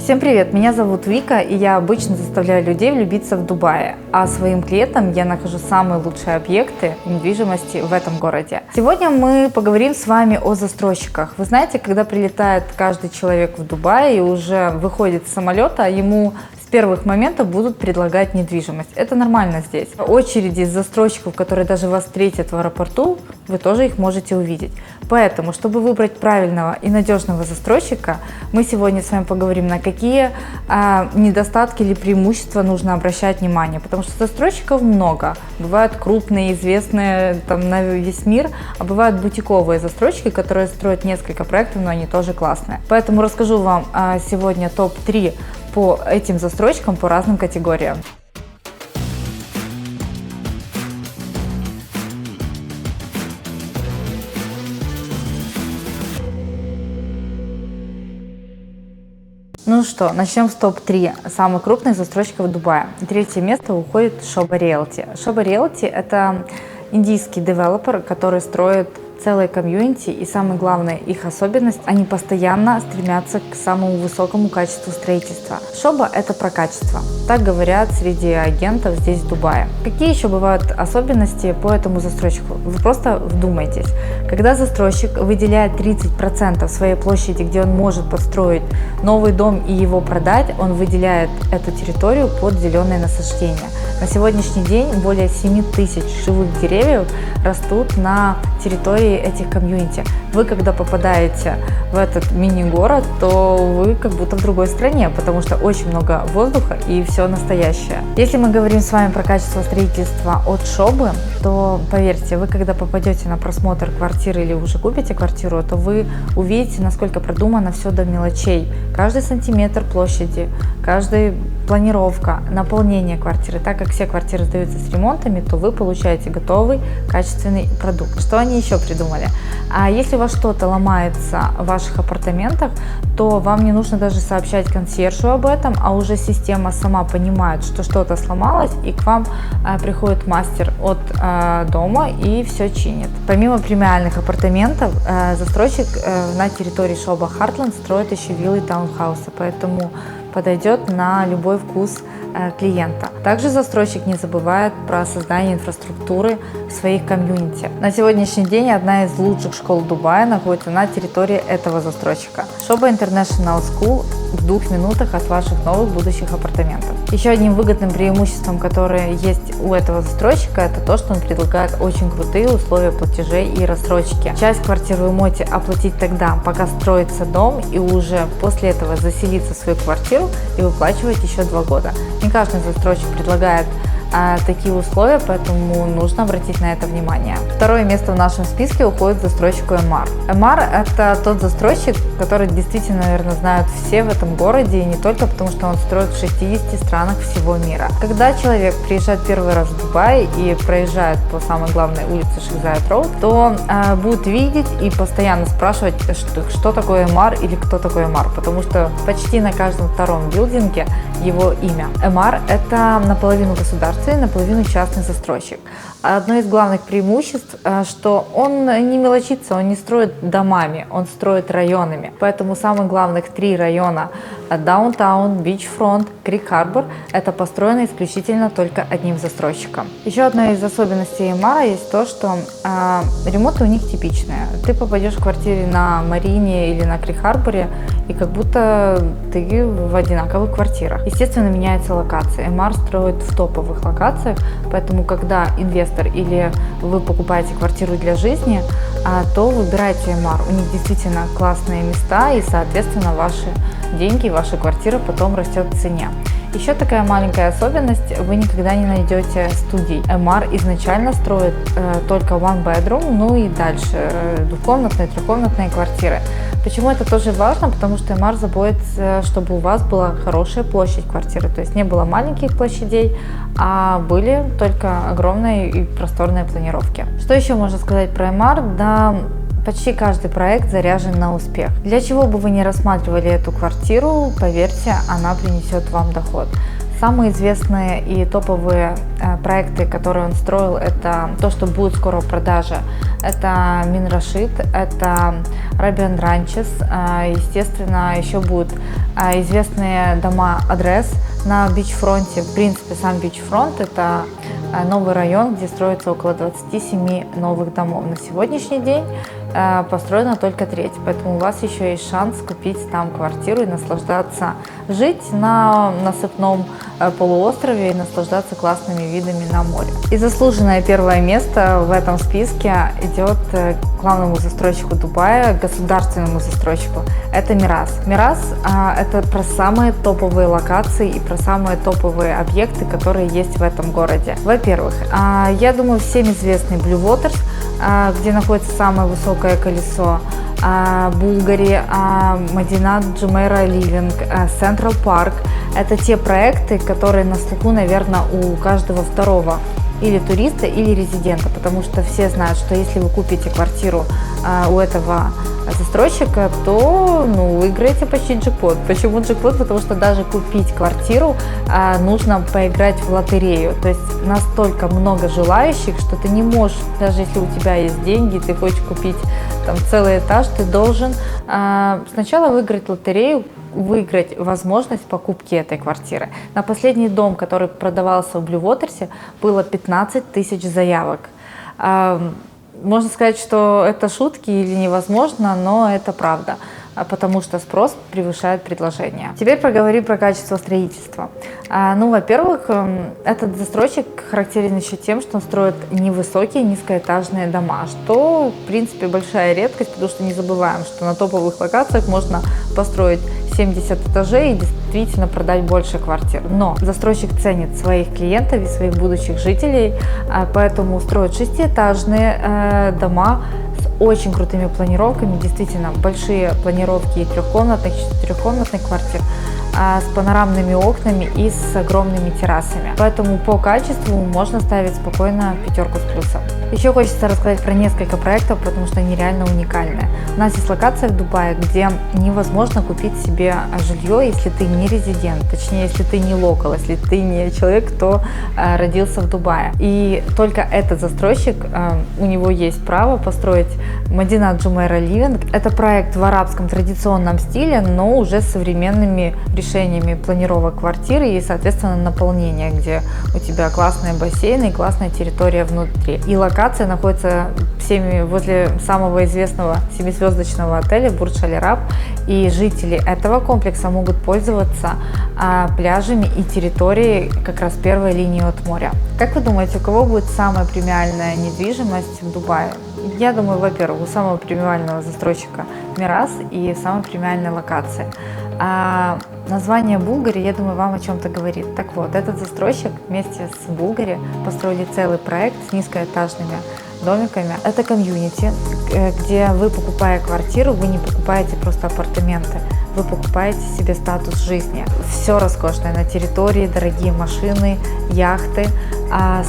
Всем привет, меня зовут Вика, и я обычно заставляю людей влюбиться в Дубае, а своим клиентам я нахожу самые лучшие объекты недвижимости в этом городе. Сегодня мы поговорим с вами о застройщиках. Вы знаете, когда прилетает каждый человек в Дубай и уже выходит с самолета, ему с первых моментов будут предлагать недвижимость. Это нормально здесь. Очереди из застройщиков, которые даже вас встретят в аэропорту, вы тоже их можете увидеть. Поэтому, чтобы выбрать правильного и надежного застройщика, мы сегодня с вами поговорим, на какие недостатки или преимущества нужно обращать внимание. Потому что застройщиков много. Бывают крупные, известные на весь мир, а бывают бутиковые застройщики, которые строят несколько проектов, но они тоже классные. Поэтому расскажу вам сегодня топ-3 по этим застройщикам по разным категориям. Ну что, начнем с топ-3 самых крупных застройщиков Дубая. Третье место уходит Shoba Realty. Shoba Realty – это индийский девелопер, который строит целые комьюнити, и самое главное, их особенность, они постоянно стремятся к самому высокому качеству строительства. Shoba – это про качество. Так говорят среди агентов здесь, в Дубае. Какие еще бывают особенности по этому застройщику? Вы просто вдумайтесь. Когда застройщик выделяет 30% своей площади, где он может построить новый дом и его продать, он выделяет эту территорию под зеленые насаждения. На сегодняшний день более 7 тысяч живых деревьев растут на территории этих комьюнити. Вы, когда попадаете в этот мини-город, то вы как будто в другой стране, потому что очень много воздуха и все настоящее. Если мы говорим с вами про качество строительства от Shoba, то поверьте, вы когда попадете на просмотр квартиры или уже купите квартиру, то вы увидите, насколько продумано все до мелочей. Каждый сантиметр площади, каждая планировка, наполнение квартиры. Так как все квартиры сдаются с ремонтами, то вы получаете готовый качественный продукт. Что они еще придумали? А если у вас что-то ломается в ваших апартаментах, то вам не нужно даже сообщать консьержу об этом, а уже система сама понимает, что что-то сломалось, и к вам приходит мастер от дома и все чинит. Помимо премиальных апартаментов, застройщик на территории Shoba Heartland строит еще виллы и таунхаусы, поэтому подойдет на любой вкус клиента. Также застройщик не забывает про создание инфраструктуры в своих комьюнити. На сегодняшний день одна из лучших школ Дубая находится на территории этого застройщика. Shoba International School в 2 минутах от ваших новых будущих апартаментов. Еще одним выгодным преимуществом, которое есть у этого застройщика, это то, что он предлагает очень крутые условия платежей и рассрочки. Часть квартир вы можете оплатить тогда, пока строится дом, и уже после этого заселиться в свою квартиру и выплачивать еще 2 года. Не каждый застройщик предлагает такие условия, поэтому нужно обратить на это внимание. Второе место в нашем списке уходит застройщику Emaar. Emaar – это тот застройщик, который действительно, наверное, знают все в этом городе, и не только потому, что он строит в 60 странах всего мира. Когда человек приезжает первый раз в Дубай и проезжает по самой главной улице Sheikh Zayed Road, то будет видеть и постоянно спрашивать, что такое Emaar или кто такой Emaar, потому что почти на каждом втором билдинге его имя. Emaar – это наполовину государственный, наполовину частный застройщик. Одно из главных преимуществ, что он не мелочится, он не строит домами, он строит районами. Поэтому самых главных 3 района Даунтаун, Бичфронт, Крик-Харбор это построено исключительно только одним застройщиком. Еще одна из особенностей Emaar есть то, что ремонты у них типичные. Ты попадешь в квартире на Марине или на Крик-Харборе, и как будто ты в одинаковых квартирах. Естественно, меняется локация. Emaar строит в топовых локациях, поэтому когда инвестор или вы покупаете квартиру для жизни, то выбирайте Emaar. У них действительно классные места, и, соответственно, ваши деньги, ваша квартира потом растет в цене. Еще такая маленькая особенность, вы никогда не найдете студий. Emaar изначально строит только one bedroom, ну и дальше двухкомнатные, трехкомнатные квартиры. Почему это тоже важно? Потому что Emaar заботится, чтобы у вас была хорошая площадь квартиры, то есть не было маленьких площадей, а были только огромные и просторные планировки. Что еще можно сказать про Emaar? Да, почти каждый проект заряжен на успех. Для чего бы вы ни рассматривали эту квартиру, поверьте, она принесет вам доход. Самые известные и топовые проекты, которые он строил, это то, что будет скоро в продаже. Это Мин Рашид, это Рабиан Ранчес, естественно, еще будут известные дома Адрес на бичфронте. В принципе, сам бичфронт – это новый район, где строится около 27 новых домов. На сегодняшний день построена только треть, поэтому у вас еще есть шанс купить там квартиру и наслаждаться, жить на насыпном полуострове и наслаждаться классными видами на море. И заслуженное первое место в этом списке идет главному застройщику Дубая, государственному застройщику. Это Мирас. Мирас это про самые топовые локации и про самые топовые объекты, которые есть в этом городе. Во-первых, я думаю, всем известный Blue Waters, где находится самое высокое колесо, Булгари, Мединат Джумейра Ливинг, Централ Парк. Это те проекты, которые на слуху, наверное, у каждого второго или туриста, или резидента, потому что все знают, что если вы купите квартиру у этого застройщика, то выиграете почти джекпот. Почему джекпот? Потому что даже купить квартиру нужно поиграть в лотерею. То есть настолько много желающих, что ты не можешь, даже если у тебя есть деньги, ты хочешь купить там целый этаж, ты должен сначала выиграть лотерею, выиграть возможность покупки этой квартиры. На последний дом, который продавался в Blue Waters, было 15 тысяч заявок. Можно сказать, что это шутки или невозможно, но это правда, потому что спрос превышает предложение. Теперь поговорим про качество строительства. Во-первых, этот застройщик характерен еще тем, что он строит невысокие низкоэтажные дома, что, в принципе, большая редкость, потому что не забываем, что на топовых локациях можно построить 70 этажей и действительно продать больше квартир. Но застройщик ценит своих клиентов и своих будущих жителей, поэтому строит шестиэтажные дома с очень крутыми планировками, действительно большие планировки и трехкомнатных, четырехкомнатных квартир с панорамными окнами и с огромными террасами. Поэтому по качеству можно ставить спокойно 5 с плюсом. Еще хочется рассказать про несколько проектов, потому что они реально уникальные. У нас есть локация в Дубае, где невозможно купить себе жилье, если ты не резидент, точнее, если ты не локал, если ты не человек, кто родился в Дубае. И только этот застройщик, у него есть право построить Мединат Джумейра Ливинг. Это проект в арабском традиционном стиле, но уже с современными решениями планировок квартиры и, соответственно, наполнения, где у тебя классные бассейны и классная территория внутри. И локация находится всеми возле самого известного 7-звездочного отеля Бурдж Аль Араб, и жители этого комплекса могут пользоваться пляжами и территорией как раз первой линии от моря. Как вы думаете, у кого будет самая премиальная недвижимость в Дубае? Я думаю, во-первых, у самого премиального застройщика Мирас и самой премиальной локации. Название Булгари, я думаю, вам о чем-то говорит. Так вот, этот застройщик вместе с Булгари построили целый проект с низкоэтажными домиками. Это комьюнити, где вы, покупая квартиру, вы не покупаете просто апартаменты, вы покупаете себе статус жизни. Все роскошное на территории, дорогие машины, яхты,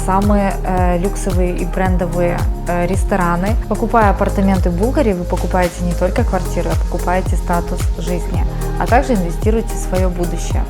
самые люксовые и брендовые рестораны. Покупая апартаменты в Булгари, вы покупаете не только квартиру, а покупаете статус жизни, а также инвестируете в свое будущее.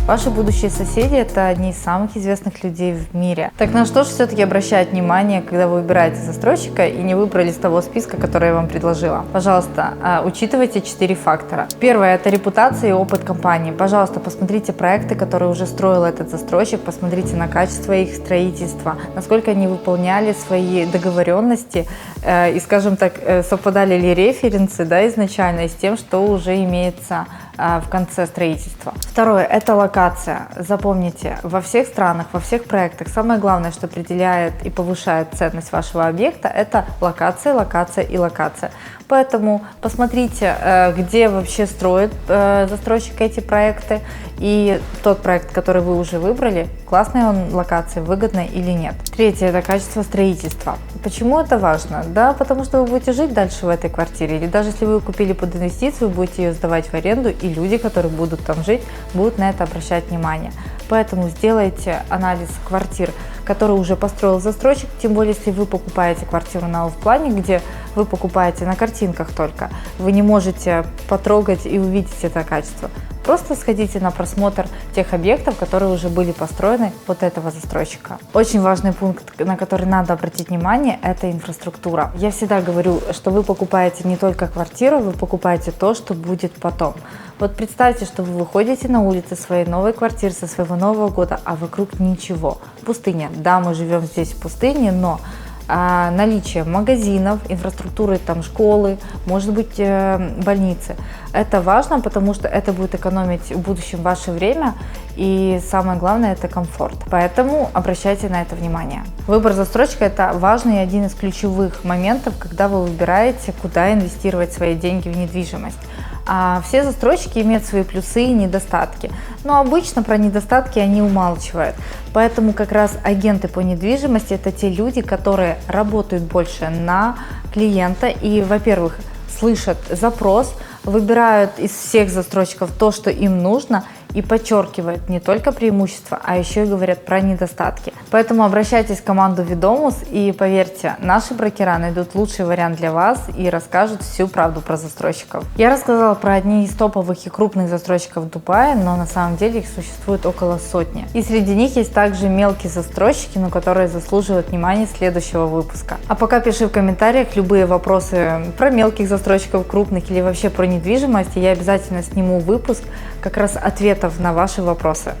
Ваши будущие соседи – это одни из самых известных людей в мире. Так на что же все-таки обращать внимание, когда вы выбираете застройщика и не выбрали из того списка, который я вам предложила? Пожалуйста, учитывайте 4 фактора. Первое – это репутация и опыт компании. Пожалуйста, посмотрите проекты, которые уже строил этот застройщик, посмотрите на качество их строительства, насколько они выполняли свои договоренности и, скажем так, совпадали ли референсы изначально с тем, что уже имеется в конце строительства. Второе – это локация. Запомните, во всех странах, во всех проектах самое главное, что определяет и повышает ценность вашего объекта, это локация, локация и локация. Поэтому посмотрите, где вообще строит застройщик эти проекты, и тот проект, который вы уже выбрали, классная он локация, выгодная или нет. Третье – это качество строительства. Почему это важно? Да, потому что вы будете жить дальше в этой квартире, или даже если вы купили под инвестицию, вы будете ее сдавать в аренду, и люди, которые будут там жить, будут на это обращать внимание. Поэтому сделайте анализ квартир, который уже построил застройщик, тем более, если вы покупаете квартиру на оффплане, где вы покупаете на картинках только, вы не можете потрогать и увидеть это качество. просто сходите на просмотр тех объектов, которые уже были построены от этого застройщика. Очень важный пункт, на который надо обратить внимание, это инфраструктура. Я всегда говорю, что вы покупаете не только квартиру, вы покупаете то, что будет потом. Вот представьте, что вы выходите на улицы своей новой квартиры со своего Нового года, а вокруг ничего. Пустыня. Да, мы живем здесь в пустыне, но наличие магазинов, инфраструктуры, там школы, может быть больницы. Это важно, потому что это будет экономить в будущем ваше время, и самое главное это комфорт. Поэтому обращайте на это внимание. Выбор застройщика – это важный и один из ключевых моментов, когда вы выбираете, куда инвестировать свои деньги в недвижимость. А все застройщики имеют свои плюсы и недостатки, но обычно про недостатки они умалчивают. Поэтому как раз агенты по недвижимости – это те люди, которые работают больше на клиента и, во-первых, слышат запрос, выбирают из всех застройщиков то, что им нужно, и подчеркивают не только преимущества, а еще и говорят про недостатки. Поэтому обращайтесь в команду Ведомус и поверьте, наши брокера найдут лучший вариант для вас и расскажут всю правду про застройщиков. Я рассказала про одни из топовых и крупных застройщиков Дубая, но на самом деле их существует около сотни. И среди них есть также мелкие застройщики, но которые заслуживают внимания следующего выпуска. А пока пиши в комментариях любые вопросы про мелких застройщиков, крупных или вообще про недвижимость, и я обязательно сниму выпуск как раз ответов на ваши вопросы.